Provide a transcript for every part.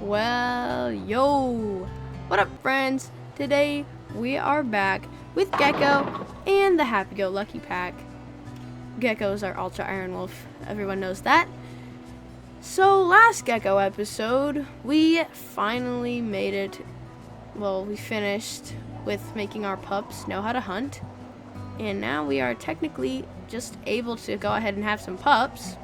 Well, yo, what up, friends? Today we are back with Gecko and the Happy-Go-Lucky pack. Gecko is our Ultra Ironwolf, everyone knows that. So last Gecko episode, we finally made it. Well, we finished with making our pups know how to hunt, and now we are technically just able to go ahead and have some pups.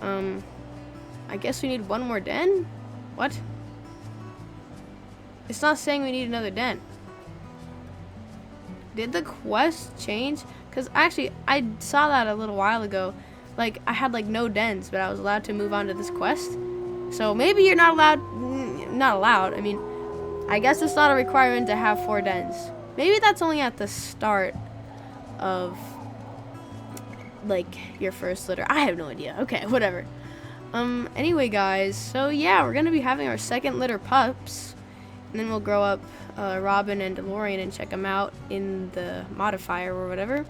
I guess we need one more den? What? It's not saying we need another den. Did the quest change? Because actually, I saw that a little while ago. Like, I had like no dens, but I was allowed to move on to this quest. So maybe you're not allowed. I mean, I guess it's not a requirement to have 4 dens. Maybe that's only at the start of like your first litter. I have no idea. Okay, whatever. Anyway, guys, so yeah, we're gonna be having our second litter pups, and then we'll grow up Robin and DeLorean and check them out in the modifier or whatever.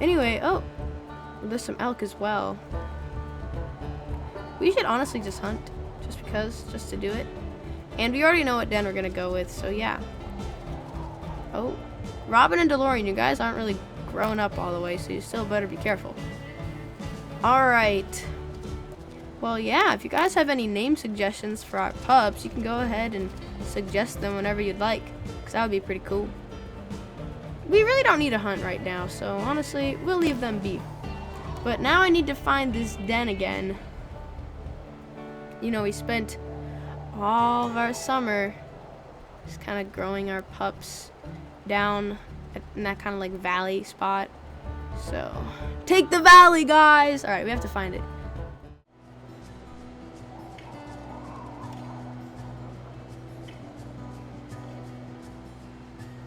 Anyway, oh, there's some elk as well. We should honestly just hunt, just to do it. And we already know what den we're gonna go with, so yeah. Oh, Robin and DeLorean, you guys aren't really grown up all the way, so you still better be careful. Alright. Well, yeah, if you guys have any name suggestions for our pups, you can go ahead and suggest them whenever you'd like, because that would be pretty cool. We really don't need a hunt right now, so honestly, we'll leave them be. But now I need to find this den again. You know, we spent all of our summer just kind of growing our pups down in that kind of like valley spot. So, take the valley, guys! Alright, we have to find it.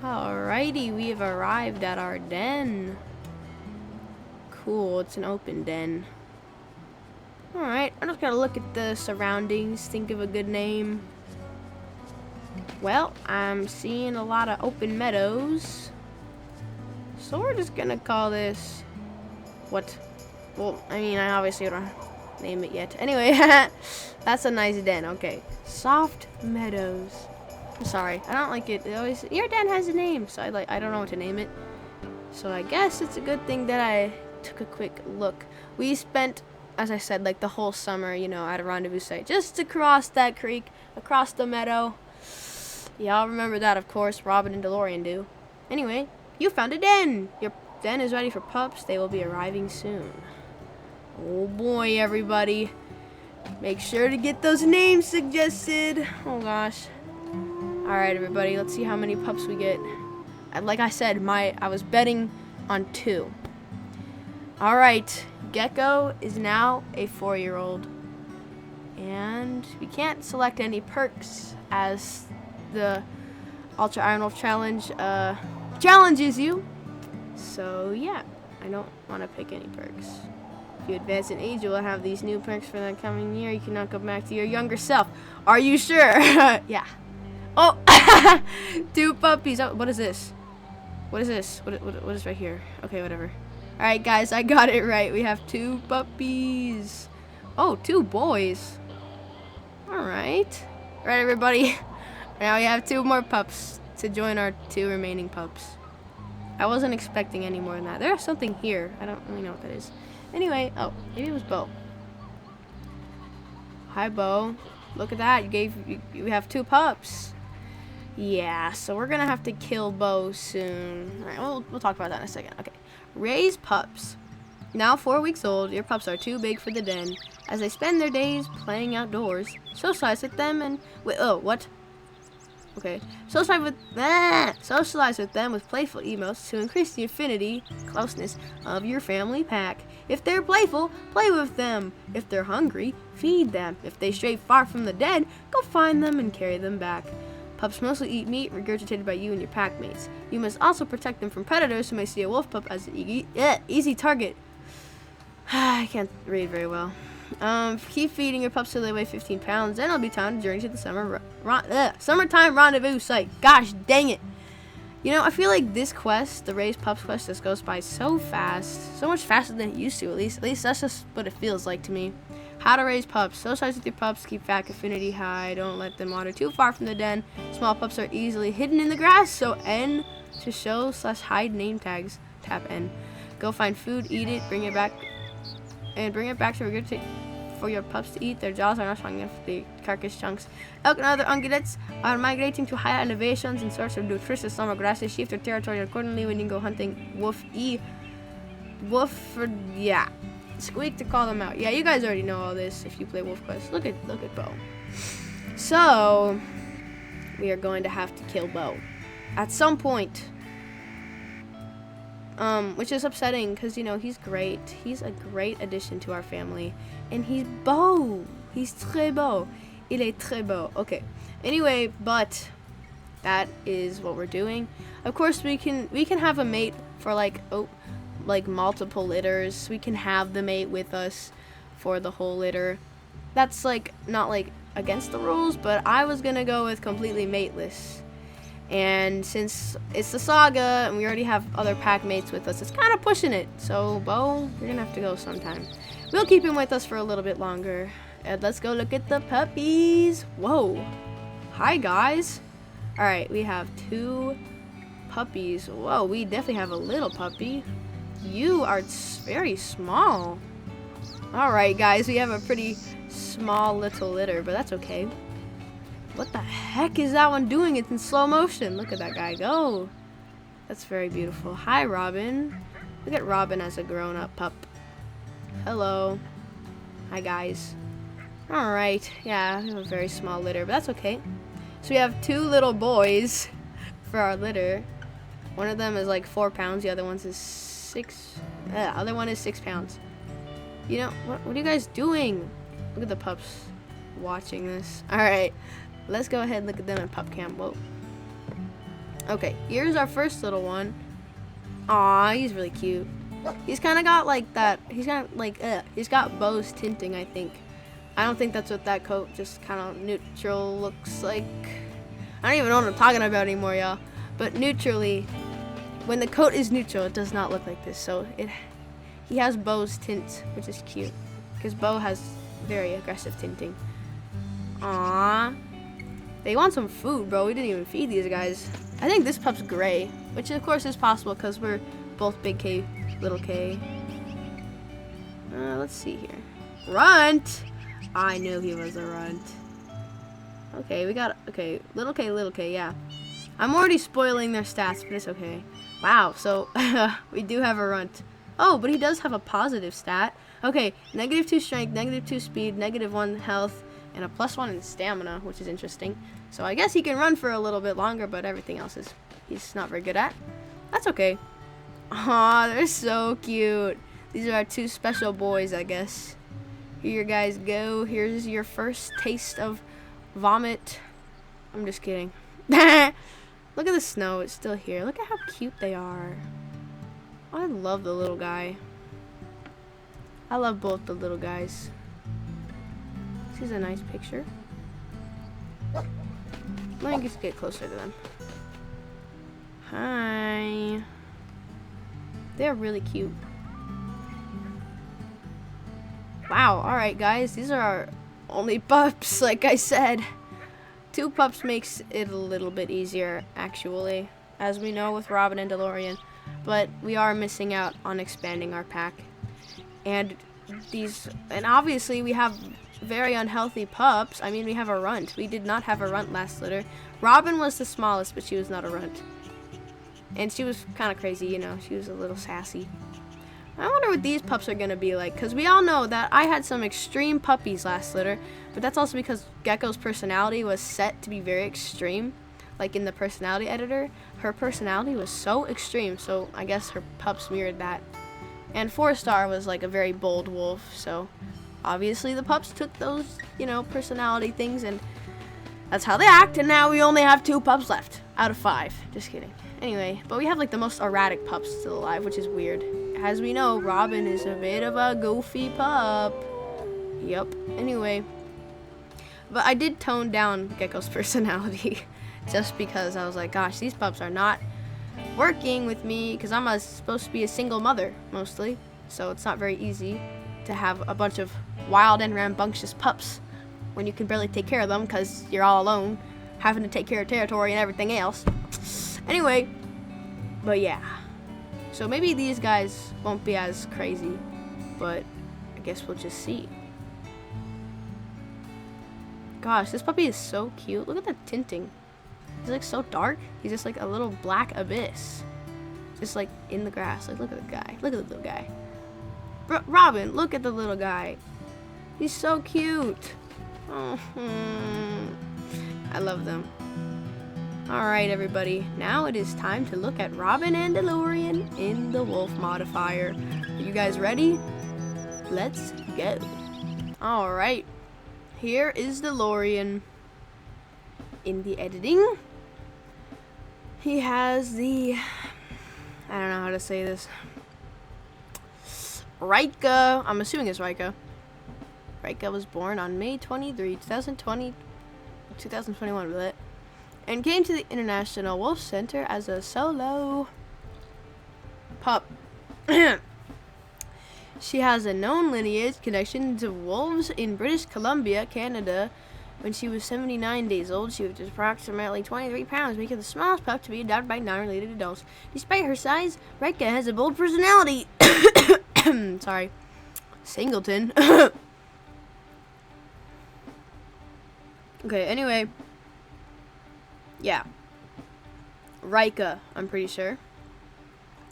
Alrighty, we have arrived at our den. Cool, it's an open den. Alright, I'm just gonna look at the surroundings, think of a good name. Well, I'm seeing a lot of open meadows. So we're just gonna call this... What? Well, I mean, I obviously don't name it yet. Anyway, that's a nice den, okay. Soft Meadows. I'm sorry, I don't like it. Your den has a name, so I don't know what to name it. So I guess it's a good thing that I took a quick look. We spent, as I said, like the whole summer, you know, at a rendezvous site, just to cross that creek, across the meadow. Y'all remember that, of course. Robin and DeLorean do. Anyway, you found a den. Your den is ready for pups. They will be arriving soon. Oh boy, everybody. Make sure to get those names suggested. Oh gosh. Alright, everybody, let's see how many pups we get. Like I said, I was betting on 2. Alright, Gecko is now a 4-year-old. And we can't select any perks as the Ultra Ironwolf challenge challenges you. So, yeah, I don't want to pick any perks. If you advance in age, you will have these new perks for the coming year. You cannot go back to your younger self. Are you sure? Yeah. Oh, 2 puppies. Oh, what is this? What is this? What is right here? Okay, whatever. Alright, guys, I got it right. We have 2 puppies. Oh, 2 boys. Alright. Alright, everybody. Now we have 2 more pups to join our 2 remaining pups. I wasn't expecting any more than that. There's something here. I don't really know what that is. Anyway, oh, maybe it was Beau. Hi, Beau. Look at that. You have 2 pups. Yeah, so we're gonna have to kill Beau soon. Alright, we'll talk about that in a second. Okay. Raise pups. Now 4 weeks old, your pups are too big for the den. As they spend their days playing outdoors, socialize with them and what? Okay. Socialize with them with playful emotes to increase the affinity, closeness of your family pack. If they're playful, play with them. If they're hungry, feed them. If they stray far from the den, go find them and carry them back. Pups mostly eat meat regurgitated by you and your packmates. You must also protect them from predators who may see a wolf pup as an easy target. I can't read very well. Keep feeding your pups till they weigh 15 pounds, then it'll be time to journey to the summertime rendezvous site. Gosh dang it. You know, I feel like this quest, the Raise Pups quest, just goes by so fast. So much faster than it used to, at least that's just what it feels like to me. How to raise pups. Socialize with your pups. Keep pack affinity high. Don't let them wander too far from the den. Small pups are easily hidden in the grass, so N to show/hide name tags. Tap N. Go find food, eat it, bring it back to regurgitate for your pups to eat. Their jaws are not strong enough for the carcass chunks. Elk and other ungulates are migrating to higher elevations in search of nutritious summer grasses. Shift their territory accordingly when you go hunting. Yeah. Squeak to call them out. Yeah, you guys already know all this if you play WolfQuest. Look at Beau. So we are going to have to kill Beau at some point. Which is upsetting because, you know, he's great. He's a great addition to our family. And he's beau. He's très beau. Il est très beau. Okay. Anyway, but that is what we're doing. Of course, we can have a mate for like multiple litters. We can have the mate with us for the whole litter. That's like not like against the rules, but I was gonna go with completely mateless. And since it's the saga and we already have other pack mates with us, it's kind of pushing it. So, Beau, you're going to have to go sometime. We'll keep him with us for a little bit longer. And let's go look at the puppies. Whoa. Hi, guys. All right, we have 2 puppies. Whoa, we definitely have a little puppy. You are very small. All right, guys, we have a pretty small little litter, but that's okay. What the heck is that one doing? It's in slow motion. Look at that guy go. That's very beautiful. Hi, Robin. Look at Robin as a grown-up pup. Hello. Hi, guys. All right. Yeah, we have a very small litter, but that's okay. So we have 2 little boys for our litter. One of them is like 4 pounds. The other one is 6 pounds. You know, what are you guys doing? Look at the pups watching this. All right. Let's go ahead and look at them in pup cam. Whoa. Okay, here's our first little one. Aw, he's really cute. He's kind of got like that. He's got Beau's tinting, I think. I don't think that's what that coat just kind of neutral looks like. I don't even know what I'm talking about anymore, y'all. But neutrally, when the coat is neutral, it does not look like this. So he has Beau's tint, which is cute. Because Beau has very aggressive tinting. Aww. They want some food, bro. We didn't even feed these guys. I think this pup's gray, which of course is possible because we're both big K, little K. Let's see here. Runt! I knew he was a runt. Okay, little K, yeah. I'm already spoiling their stats, but it's okay. Wow, so we do have a runt. Oh, but he does have a positive stat. Okay, -2 strength, -2 speed, -1 health, and a +1 in stamina, which is interesting. So I guess he can run for a little bit longer, but everything else he's not very good at. That's okay. Aw, they're so cute. These are our 2 special boys, I guess. Here you guys go. Here's your first taste of vomit. I'm just kidding. Look at the snow. It's still here. Look at how cute they are. I love the little guy. I love both the little guys. This is a nice picture. Let me just get closer to them. Hi. They're really cute. Wow, alright guys, these are our only pups, like I said. 2 pups makes it a little bit easier, actually, as we know with Robin and DeLorean. But we are missing out on expanding our pack. And obviously we have very unhealthy pups. I mean, we have a runt. We did not have a runt last litter. Robin was the smallest, but she was not a runt. And she was kind of crazy, you know. She was a little sassy. I wonder what these pups are going to be like, because we all know that I had some extreme puppies last litter, but that's also because Gecko's personality was set to be very extreme. Like in the personality editor, her personality was so extreme, so I guess her pups mirrored that. And 4-star was like a very bold wolf, so obviously the pups took those, you know, personality things, and that's how they act, and now we only have 2 pups left out of 5. Just kidding. Anyway, but we have like the most erratic pups still alive, which is weird. As we know, Robin is a bit of a goofy pup. Yep. Anyway, but I did tone down Gecko's personality just because I was like, gosh, these pups are not working with me because I'm supposed to be a single mother mostly, so it's not very easy to to have a bunch of wild and rambunctious pups when you can barely take care of them because you're all alone, having to take care of territory and everything else. Anyway, but yeah. So maybe these guys won't be as crazy, but I guess we'll just see. Gosh, this puppy is so cute. Look at the tinting. He's like so dark. He's just like a little black abyss. Just like in the grass. Like, look at the guy. Look at the little guy. Robin, look at the little guy. He's so cute. Oh, I love them. Alright, everybody. Now it is time to look at Robin and DeLorean in the wolf modifier. Are you guys ready? Let's go. Alright. Here is DeLorean in the editing. He has the, I don't know how to say this, Rika. I'm assuming it's Rika. Rika was born on May 23, 2021, and came to the International Wolf Center as a solo pup. She has a known lineage connection to wolves in British Columbia, Canada. When she was 79 days old, she was approximately 23 pounds, making the smallest pup to be adopted by non-related adults. Despite her size, Rika has a bold personality. Sorry. Singleton. Okay, anyway. Yeah. Rika, I'm pretty sure.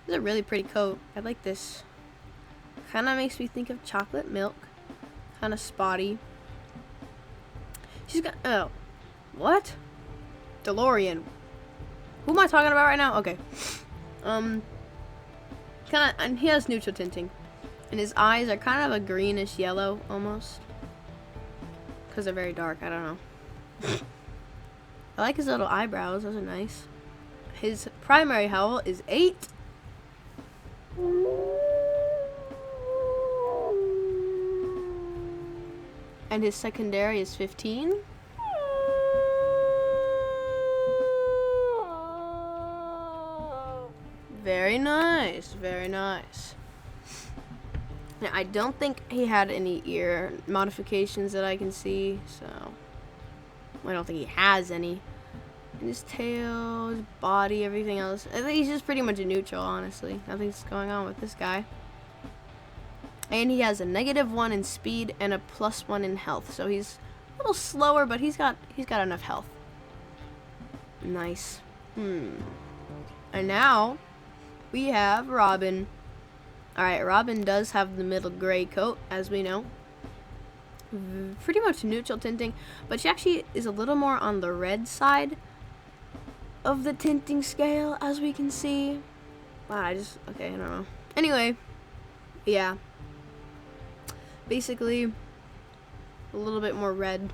This is a really pretty coat. I like this. Kind of makes me think of chocolate milk. Kind of spotty. She's got, oh, what? DeLorean. Who am I talking about right now? Okay. Kind of, and he has neutral tinting. And his eyes are kind of a greenish yellow, almost. Because they're very dark, I don't know. I like his little eyebrows, those are nice. His primary howl is 8. And his secondary is 15. Very nice, very nice. Now, I don't think he had any ear modifications that I can see, so I don't think he has any. And his tail, his body, everything else. I think he's just pretty much a neutral, honestly. Nothing's going on with this guy. And he has a -1 in speed and a +1 in health. So he's a little slower, but he's got enough health. Nice. And now we have Robin. Alright, Robin does have the middle gray coat, as we know. Pretty much neutral tinting, but she actually is a little more on the red side of the tinting scale, as we can see. Wow, okay, I don't know. Anyway, yeah. Basically, a little bit more red.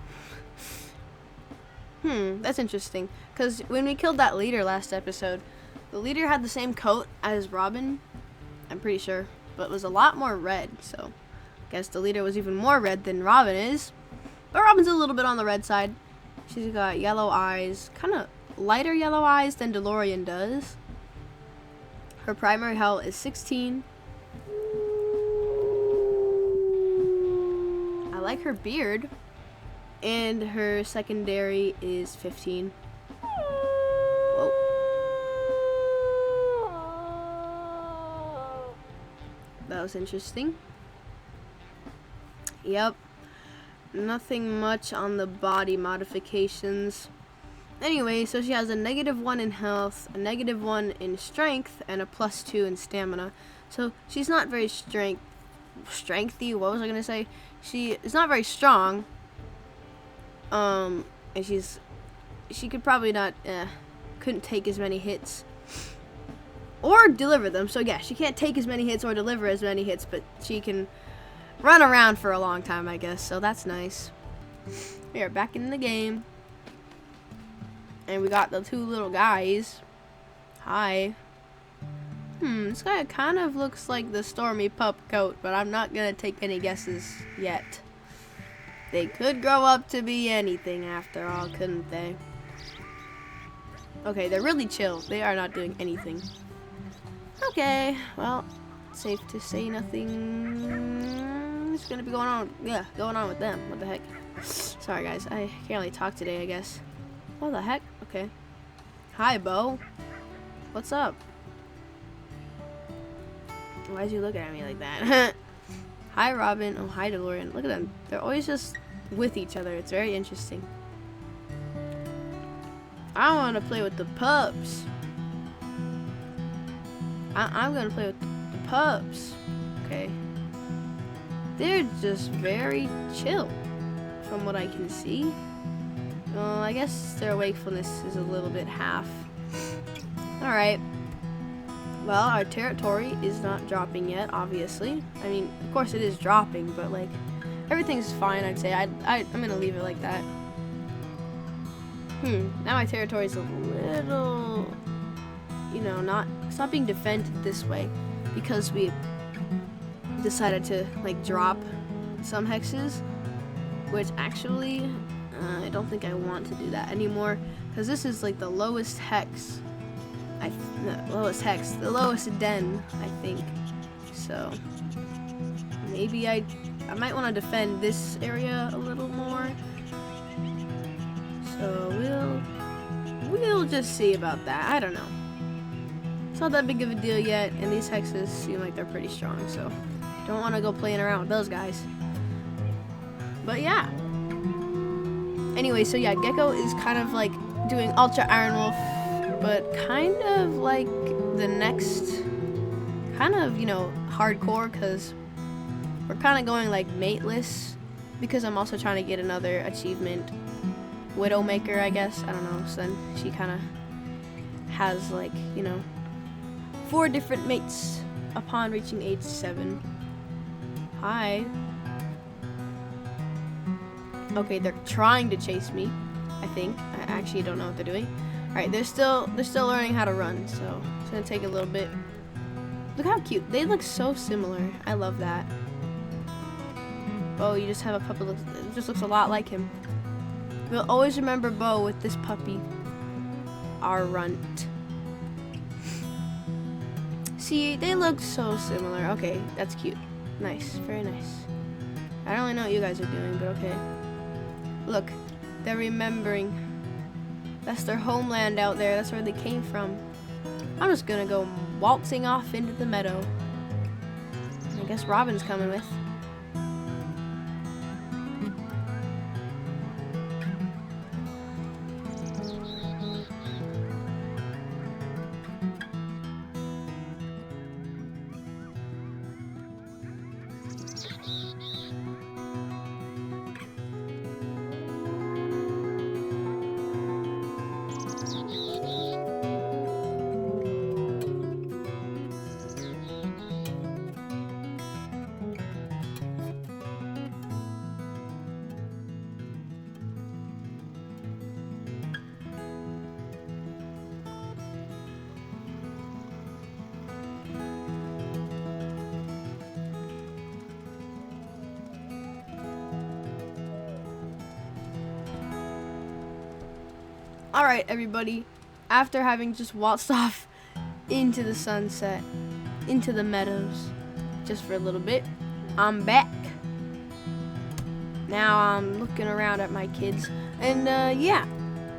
That's interesting. Because when we killed that leader last episode, the leader had the same coat as Robin, I'm pretty sure, but was a lot more red. So, I guess the leader was even more red than Robin is. But Robin's a little bit on the red side. She's got yellow eyes, kind of lighter yellow eyes than DeLorean does. Her primary howl is 16. I like her beard. And her secondary is 15. Whoa. That was interesting. Yep. Nothing much on the body modifications. Anyway, so she has a -1 in health, a -1 in strength, and a +2 in stamina. So she's not very strengthy. What was I gonna say? She is not very strong. And she could probably not, couldn't take as many hits or deliver them. So yeah, she can't take as many hits or deliver as many hits, but she can run around for a long time, I guess. So that's nice. We are back in the game. And we got the two little guys. Hi. This guy kind of looks like the Stormy Pup coat, but I'm not gonna take any guesses yet. They could grow up to be anything after all, couldn't they? Okay, they're really chill. They are not doing anything. Okay, well, safe to say nothing is gonna be going on? Yeah, going on with them? What the heck? Sorry guys, I can't really talk today, I guess. What the heck? Okay. Hi, Beau. What's up? Why'd you look at me like that? Hi, Robin. Oh, hi, DeLorean. Look at them. They're always just with each other. It's very interesting. I want to play with the pups. I'm going to play with the pups. Okay. They're just very chill, from what I can see. Well, I guess their wakefulness is a little bit half. Alright. Well, our territory is not dropping yet, obviously. I mean, of course it is dropping, but like, everything's fine, I'd say. I'm gonna leave it like that. Now my territory is a little, you know, it's not being defended this way because we decided to like drop some hexes, which actually I don't think I want to do that anymore because this is like the lowest hex. The lowest den, I think. So maybe I might want to defend this area a little more. So we'll just see about that. I don't know. It's not that big of a deal yet, and these hexes seem like they're pretty strong, so don't want to go playing around with those guys. But yeah. Anyway, so yeah, Gecko is kind of like doing Ultra Ironwolf, but kind of like the next kind of, you know, hardcore, because we're kind of going like mateless, because I'm also trying to get another achievement, Widowmaker, I guess. I don't know. So then she kind of has like, you know, 4 different mates upon reaching age 7. Hi. Okay, they're trying to chase me, I think. I actually don't know what they're doing. Alright, they're still learning how to run, so it's gonna take a little bit. Look how cute. They look so similar. I love that. Beau, you just have a puppy. It just looks a lot like him. We'll always remember Beau with this puppy. Our runt. See, they look so similar. Okay, that's cute. Nice, very nice. I don't really know what you guys are doing, but okay. Look, they're remembering. That's their homeland out there. That's where they came from. I'm just gonna go waltzing off into the meadow. I guess Robin's coming with. Alright, everybody, after having just waltzed off into the sunset, into the meadows, just for a little bit, I'm back. Now I'm looking around at my kids, and yeah,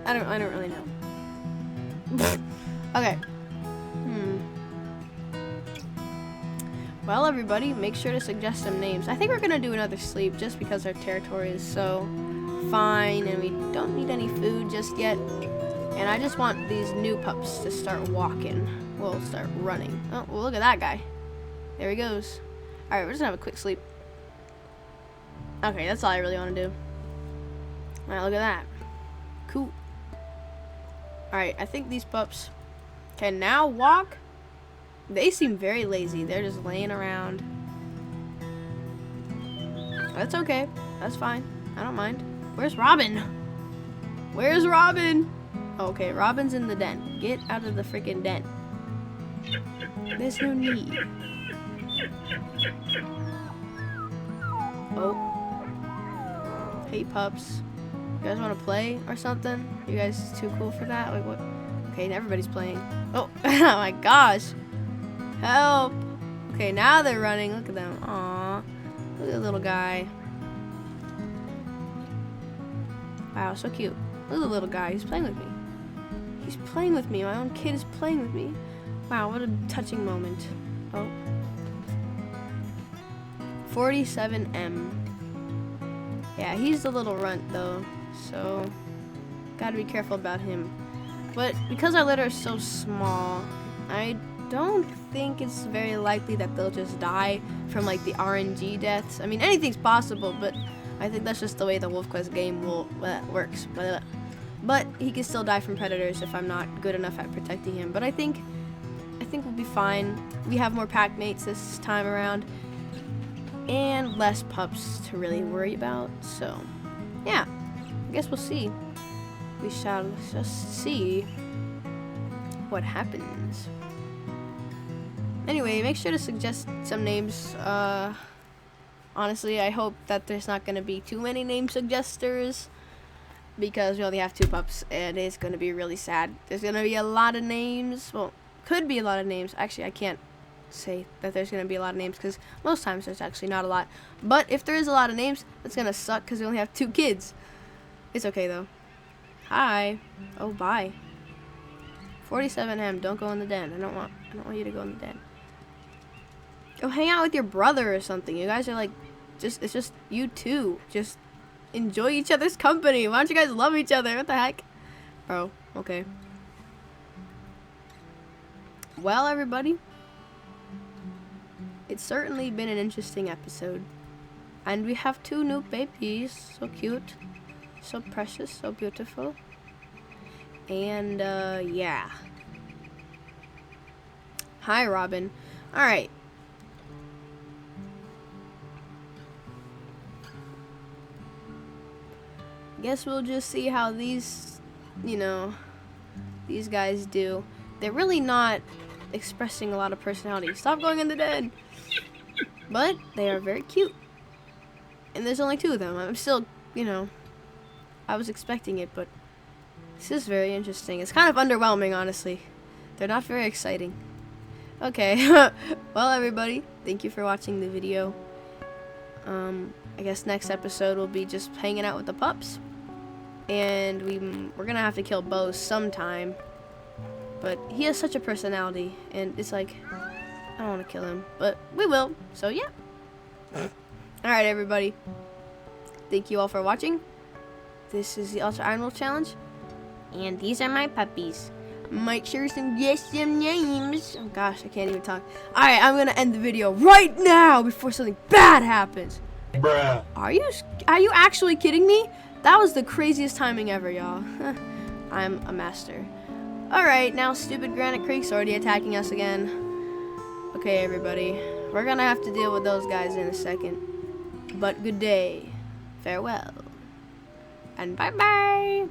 I don't really know. Okay. Well, everybody, make sure to suggest some names. I think we're gonna do another sleep just because our territory is so fine and we don't need any food just yet. And I just want these new pups to start walking. Well, start running. Oh, well, look at that guy. There he goes. Alright, we're just gonna have a quick sleep. Okay, that's all I really want to do. Alright, look at that. Cool. Alright, I think these pups can now walk. They seem very lazy. They're just laying around. That's okay. That's fine. I don't mind. Where's Robin? Where's Robin? Okay, Robin's in the den. Get out of the freaking den. There's no need. Oh. Hey, pups. You guys want to play or something? You guys too cool for that? Like what? Okay, everybody's playing. Oh, oh my gosh. Help. Okay, now they're running. Look at them. Aww. Look Look at the little guy. Wow, so cute. Look at the little guy. He's playing with me. He's playing with me. My own kid is playing with me. Wow, what a touching moment. Oh. 47M. Yeah, he's the little runt though, so gotta be careful about him. But because our litter is so small, I don't think it's very likely that they'll just die from like the RNG deaths. I mean, anything's possible, but I think that's just the way the WolfQuest game works. But he can still die from predators if I'm not good enough at protecting him. But I think we'll be fine. We have more packmates this time around, and less pups to really worry about. So, yeah, I guess we'll see. We shall just see what happens. Anyway, make sure to suggest some names. Honestly, I hope that there's not going to be too many name suggesters, because we only have 2 pups, and it's going to be really sad. There's going to be a lot of names. Well, could be a lot of names. Actually, I can't say that there's going to be a lot of names, because most times there's actually not a lot. But if there is a lot of names, that's going to suck, because we only have 2 kids. It's okay, though. Hi. Oh, bye. 47M, don't go in the den. I don't want you to go in the den. Go hang out with your brother or something. You guys are like, it's just you two. Just enjoy each other's company. Why don't you guys love each other? What the heck? Oh, okay. Well, everybody, it's certainly been an interesting episode. And we have 2 new babies. So cute. So precious. So beautiful. And, yeah. Hi, Robin. Alright. Guess we'll just see how these, these guys do. They're really not expressing a lot of personality. Stop going in the den! But they are very cute. And there's only 2 of them. I'm still, I was expecting it, but this is very interesting. It's kind of underwhelming, honestly. They're not very exciting. Okay. Well, everybody, thank you for watching the video. I guess next episode will be just hanging out with the pups. And we're gonna have to kill Beau sometime. But he has such a personality, and it's like, I don't want to kill him, but we will. So yeah. Alright, everybody. Thank you all for watching. This is the Ultra Ironwolf Challenge. And these are my puppies. Make sure to suggest some names. Oh gosh, I can't even talk. Alright, I'm gonna end the video right now before something bad happens. Bruh. Are you actually kidding me? That was the craziest timing ever, y'all. I'm a master. Alright, now stupid Granite Creek's already attacking us again. Okay, everybody. We're gonna have to deal with those guys in a second. But good day. Farewell. And bye-bye.